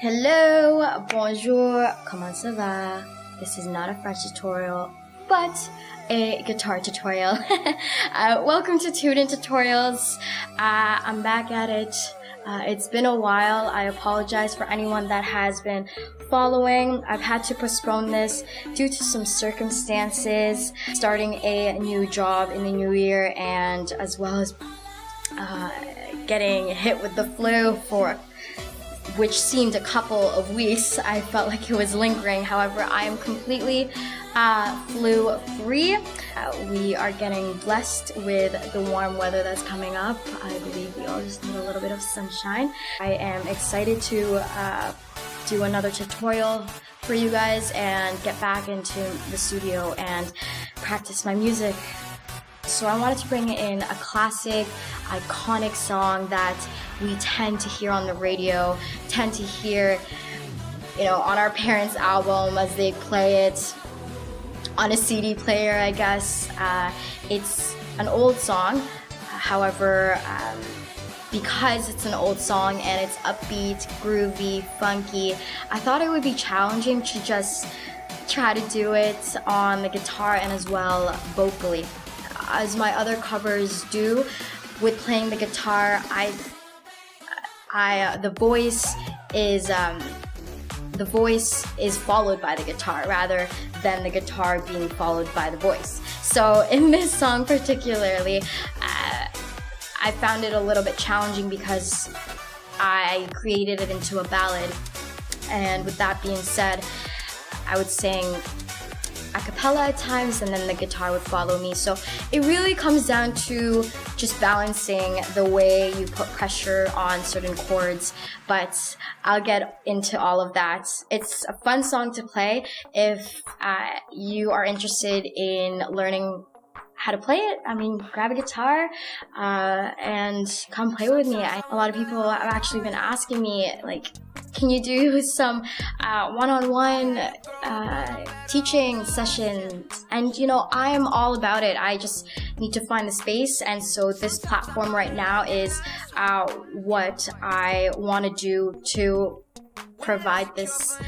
Hello, bonjour, comment ça va? This is not a French tutorial, but a guitar tutorial. Welcome to Tune In Tutorials. I'm back at it. It's been a while. I apologize for anyone that has been following. I've had to postpone this due to some circumstances, starting a new job in the new year, and as well as getting hit with the flu for which seemed a couple of weeks. I felt like it was lingering. However, I am completely flu free. We are getting blessed with the warm weather that's coming up. I believe we all just need a little bit of sunshine. I am excited to do another tutorial for you guys and get back into the studio and practice my music. So I wanted to bring in a classic, iconic song that we tend to hear on the radio, tend to hear, on our parents' album as they play it on a CD player, I guess. It's an old song. However, because it's an old song and it's upbeat, groovy, funky, I thought it would be challenging to just try to do it on the guitar and as well vocally. As my other covers do, with playing the guitar, the voice is followed by the guitar rather than the guitar being followed by the voice. So in this song particularly, I found it a little bit challenging because I created it into a ballad, and with that being said, I would sing a cappella at times and then the guitar would follow me. So it really comes down to just balancing the way you put pressure on certain chords, but I'll get into all of that. It's a fun song to play if you are interested in learning how to play it. I mean, grab a guitar and come play with me. A lot of people have actually been asking me, like, can you do some one-on-one teaching sessions? And I am all about it. I just need to find the space, and so this platform right now is what I want to do to provide this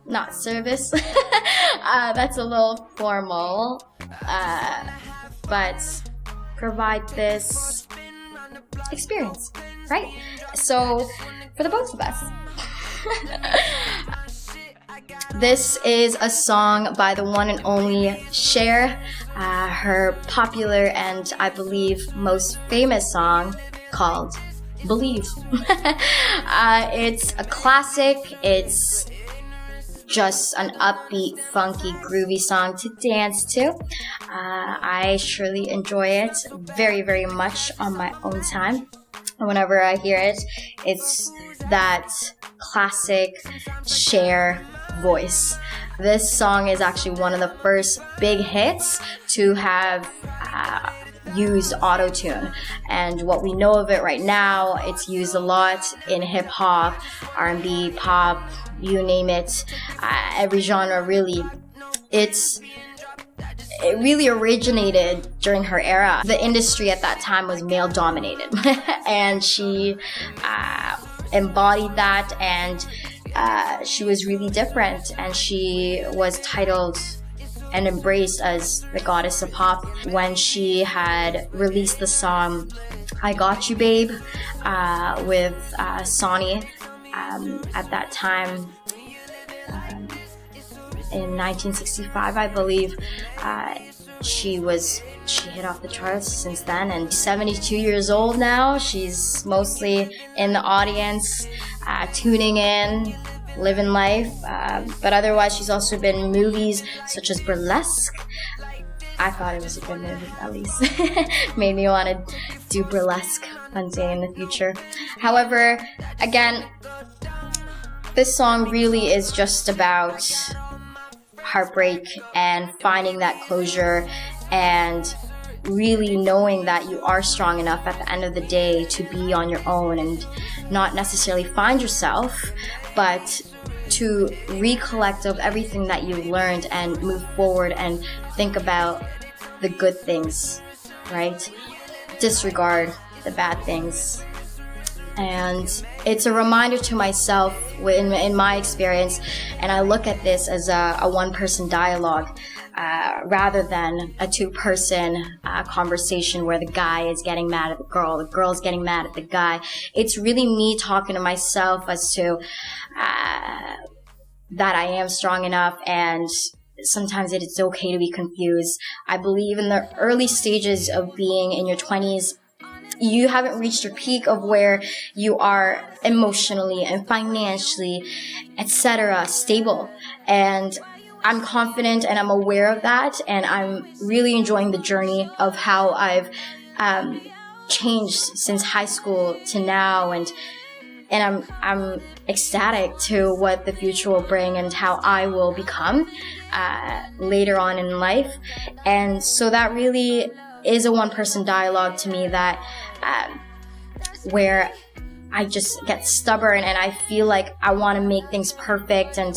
not service. That's a little formal, but provide this experience, right? So for the both of us. This is a song by the one and only Cher, her popular and I believe most famous song called Believe. It's a classic. It's just an upbeat, funky, groovy song to dance to. I surely enjoy it very, very much on my own time. And whenever I hear it, it's that classic Cher voice. This song is actually one of the first big hits to have used Autotune. And what we know of it right now, it's used a lot in hip-hop, R&B, pop, you name it, every genre really. It really originated during her era. The industry at that time was male dominated and she embodied that, and she was really different, and she was titled and embraced as the goddess of pop when she had released the song I Got You Babe with Sonny at that time. In 1965, I believe, she hit off the charts since then, and 72 years old now. She's mostly in the audience, tuning in, living life, but otherwise she's also been in movies such as Burlesque. I thought it was a good movie, at least. Made me want to do Burlesque one day in the future. However, again, this song really is just about heartbreak and finding that closure, and really knowing that you are strong enough at the end of the day to be on your own and not necessarily find yourself, but to recollect of everything that you've learned and move forward and think about the good things, right? Disregard the bad things. And it's a reminder to myself in my experience, and I look at this as a one-person dialogue rather than a two-person conversation where the guy is getting mad at the girl's getting mad at the guy. It's really me talking to myself as to that I am strong enough, and sometimes it is okay to be confused. I believe in the early stages of being in your 20s, you haven't reached your peak of where you are emotionally and financially, etc., stable. And I'm confident and I'm aware of that, and I'm really enjoying the journey of how I've changed since high school to now, and I'm ecstatic to what the future will bring and how I will become later on in life. And so that really is a one-person dialogue to me, that where I just get stubborn and I feel like I want to make things perfect. And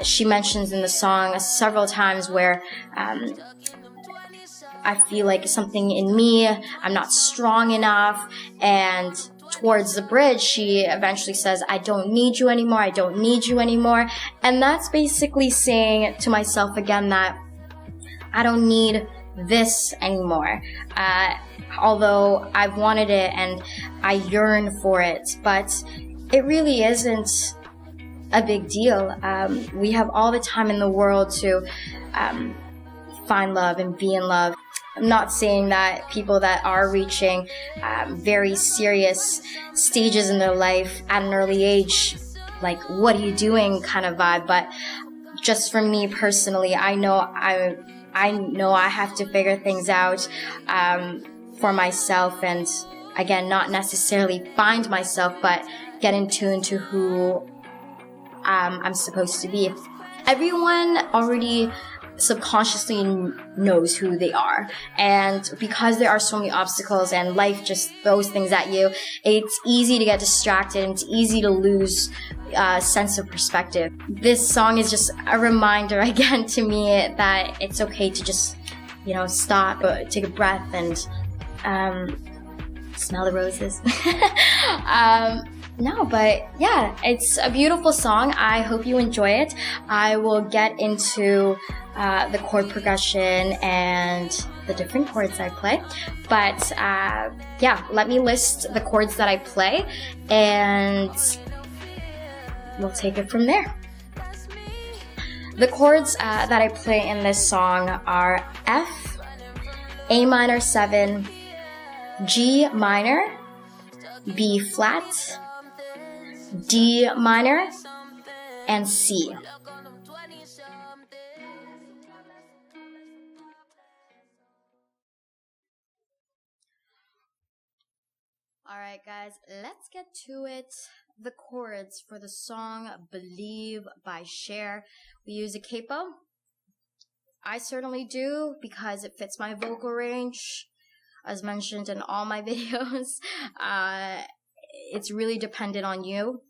she mentions in the song several times where I feel like something in me, I'm not strong enough, and towards the bridge, she eventually says, I don't need you anymore, I don't need you anymore. And that's basically saying to myself again that I don't need this anymore. Although I've wanted it and I yearn for it, but it really isn't a big deal. We have all the time in the world to find love and be in love. I'm not saying that people that are reaching very serious stages in their life at an early age, like, what are you doing kind of vibe, but just for me personally, I know I have to figure things out for myself, and again, not necessarily find myself, but get in tune to who I'm supposed to be. Everyone already subconsciously knows who they are, and because there are so many obstacles and life just throws things at you, it's easy to get distracted and it's easy to lose sense of perspective. This song is just a reminder again to me that it's okay to just, stop, take a breath, and smell the roses. No, but yeah, it's a beautiful song. I hope you enjoy it. I will get into the chord progression and the different chords I play. But yeah, let me list the chords that I play, and we'll take it from there. The chords that I play in this song are F, A minor 7, G minor, B flat, D minor, and C. Alright guys, let's get to it. The chords for the song Believe by Cher. We use a CAPO. I certainly do because it fits my vocal range. As mentioned in all my videos, it's really dependent on you,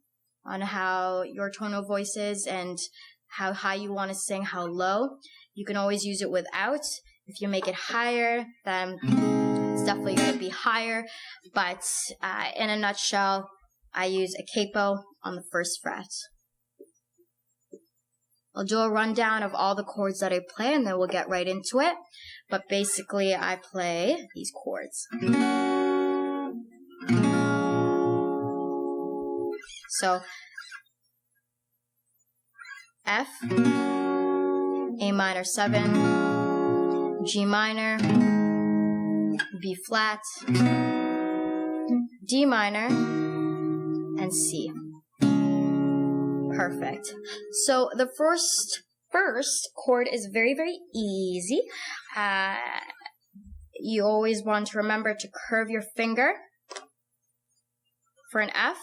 on how your tonal voice is and how high you want to sing, how low. You can always use it without. If you make it higher, then it's definitely going to be higher. But in a nutshell, I use a CAPO on the first fret. I'll do a rundown of all the chords that I play, and then we'll get right into it. But basically, I play these chords. So, F, A minor 7, G minor, B flat, D minor, and C. Perfect. So the first chord is very, very easy. You always want to remember to curve your finger for an F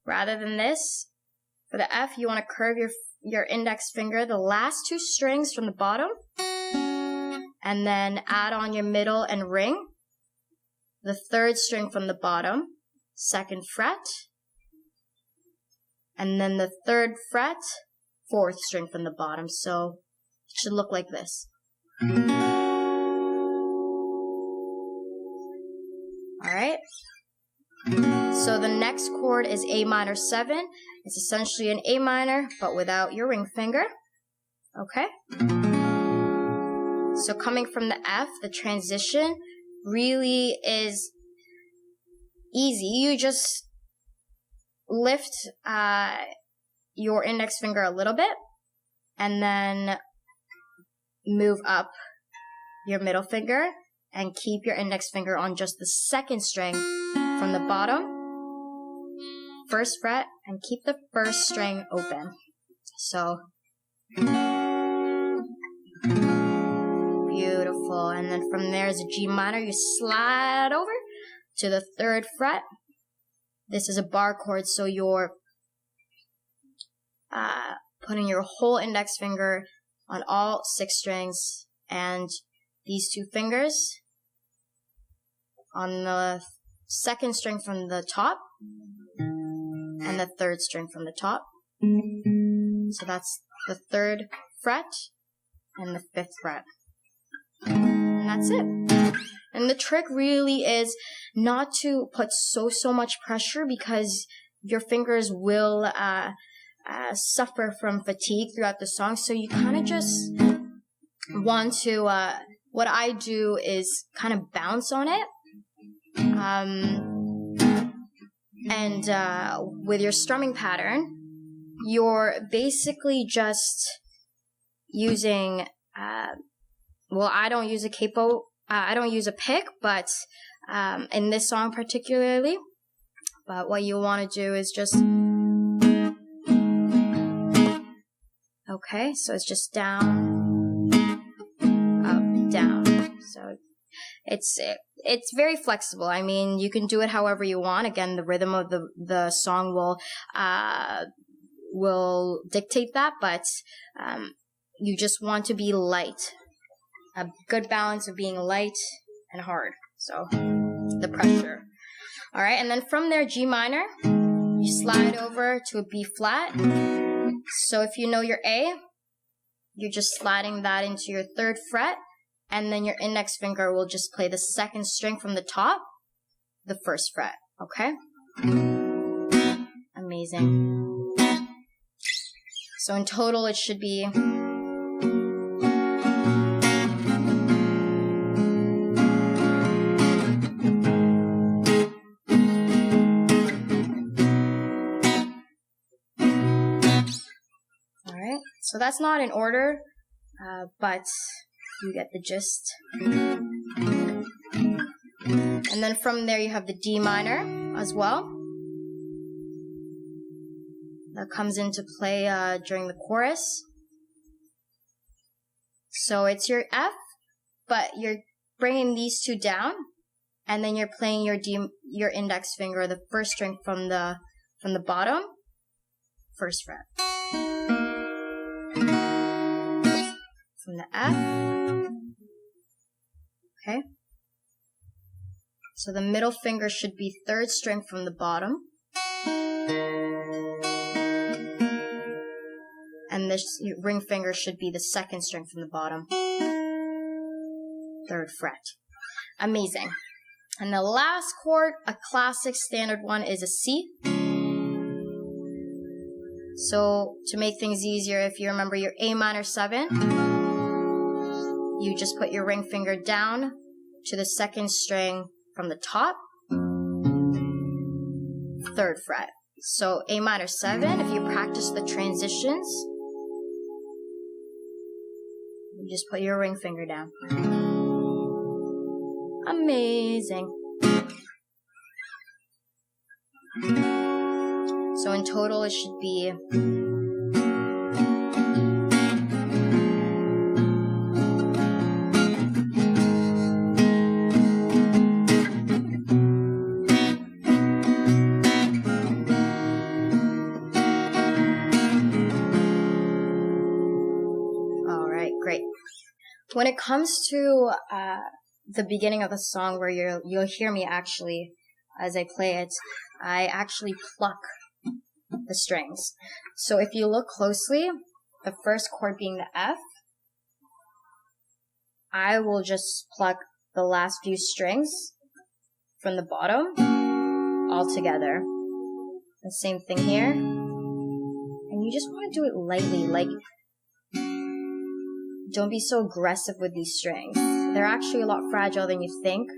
rather than this. For the F, you want to curve your index finger the last two strings from the bottom, and then add on your middle and ring, the third string from the bottom, second fret, and then the third fret, fourth string from the bottom. So it should look like this. Alright? So the next chord is A minor 7. It's essentially an A minor, but without your ring finger. Okay? So coming from the F, the transition really is easy. You just lift your index finger a little bit and then move up your middle finger and keep your index finger on just the second string from the bottom, first fret, and keep the first string open. So, beautiful. And then from there is a G minor. You slide over to the 3rd fret. This is a bar chord, so you're putting your whole index finger on all 6 strings, and these 2 fingers on the 2nd string from the top and the 3rd string from the top. So that's the 3rd fret and the 5th fret. And that's it. And the trick really is not to put so much pressure, because your fingers will suffer from fatigue throughout the song. So you kind of just want to, what I do is kind of bounce on it. And with your strumming pattern, you're basically just using, well, I don't use a CAPO, I don't use a pick, but in this song particularly, but what you want to do is just, okay, so it's just down, up, down. So it's very flexible. I mean, you can do it however you want. Again, the rhythm of the song will dictate that, but you just want to be light. A good balance of being light and hard. So the pressure. All right, and then from there, G minor, you slide over to a B flat. So if you know your A, you're just sliding that into your 3rd fret, and then your index finger will just play the 2nd string from the top, the 1st fret, okay? Amazing. So in total, it should be, so that's not in order, but you get the gist. And then from there you have the D minor as well. That comes into play during the chorus. So it's your F, but you're bringing these 2 down, and then you're playing your index finger, the 1st string from the bottom, 1st fret. From the F. Okay. So the middle finger should be 3rd string from the bottom. And this ring finger should be the 2nd string from the bottom. 3rd fret. Amazing. And the last chord, a classic standard one, is a C. So to make things easier, if you remember your A minor 7, you just put your ring finger down to the 2nd string from the top, 3rd fret. So A minor 7, if you practice the transitions, you just put your ring finger down. Amazing. So in total, it should be when it comes to the beginning of the song, where you'll hear me actually as I play it, I actually pluck the strings. So if you look closely, the first chord being the F, I will just pluck the last few strings from the bottom all together. The same thing here. And you just want to do it lightly, like, don't be so aggressive with these strings. They're actually a lot fragile than you think.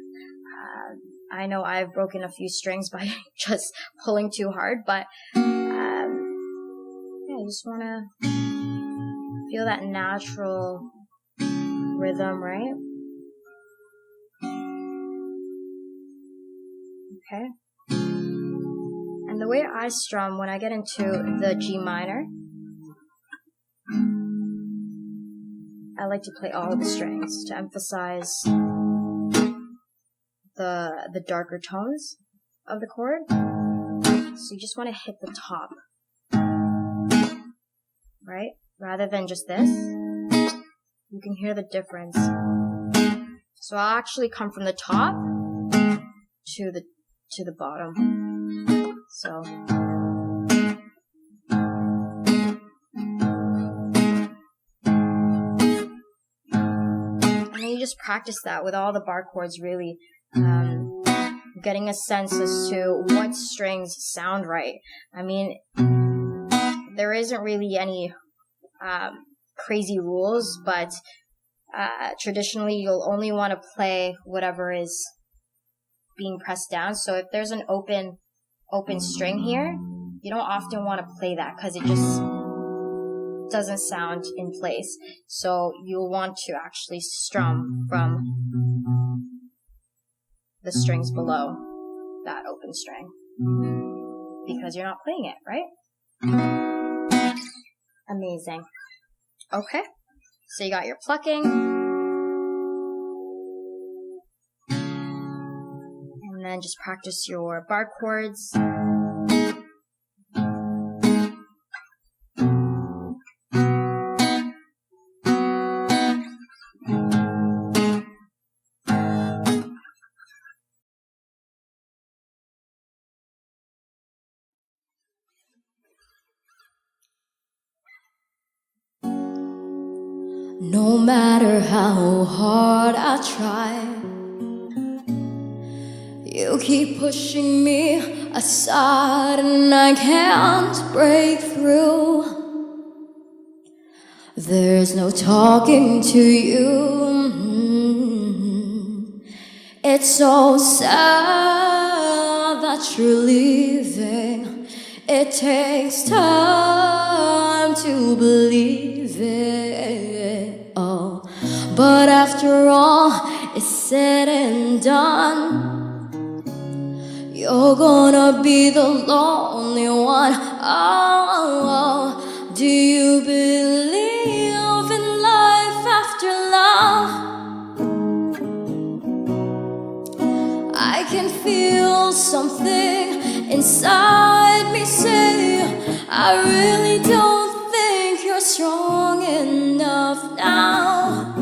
I know I've broken a few strings by just pulling too hard, but yeah, you just want to feel that natural rhythm, right? Okay. And the way I strum when I get into the G minor, I like to play all of the strings to emphasize the darker tones of the chord. So you just want to hit the top, right? Rather than just this. You can hear the difference. So I'll actually come from the top to the bottom. So and then you just practice that with all the bar chords, really. Getting a sense as to what strings sound right. I mean, there isn't really any crazy rules, but traditionally you'll only want to play whatever is being pressed down. So if there's an open string here, you don't often want to play that because it just doesn't sound in place. So you'll want to actually strum from the strings below that open string because you're not playing it, right? Amazing. Okay, so you got your plucking, and then just practice your bar chords. No matter how hard I try, you keep pushing me aside and I can't break through. There's no talking to you. It's so sad that you're leaving. It takes time to believe it, oh. But after all is said and done, you're gonna be the lonely one, oh. Do you believe in life after love? I can feel something inside me say, I really don't think you're strong enough now.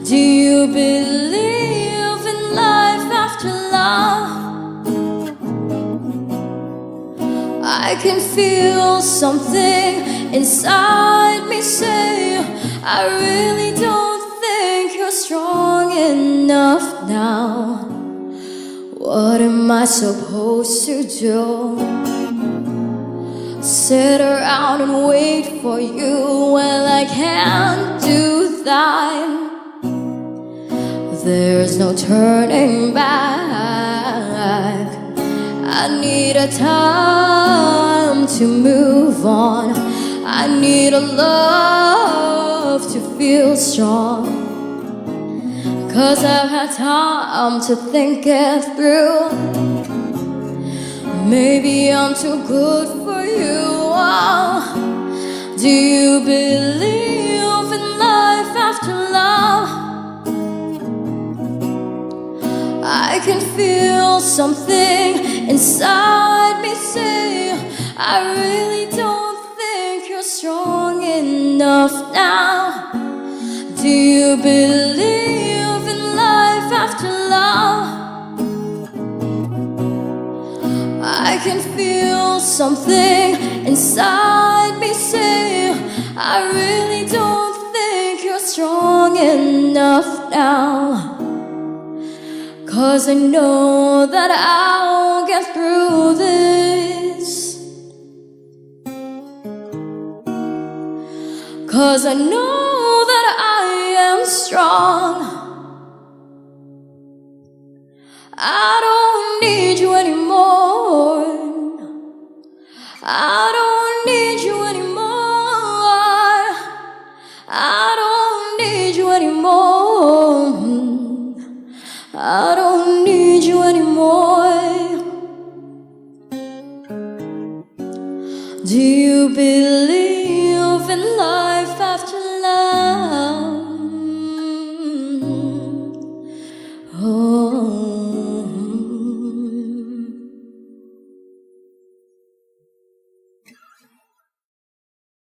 Do you believe in life after love? I can feel something inside me say, I really don't think you're strong enough now. What am I supposed to do? Sit around and wait for you? Well, I can't do that. There's no turning back. I need a time to move on. I need a love to feel strong. 'Cause I've had time to think it through. Maybe I'm too good for you, oh. Do you believe in life after love? I can feel something inside me say, I really don't think you're strong enough now. Do you believe in life after love? I can feel something inside me say, I really don't think you're strong enough now. 'cause I know that I'll get through this. 'Cause I know that I am strong. I don't need you anymore. I don't need you anymore. I don't need you anymore. I don't need you anymore. Do you believe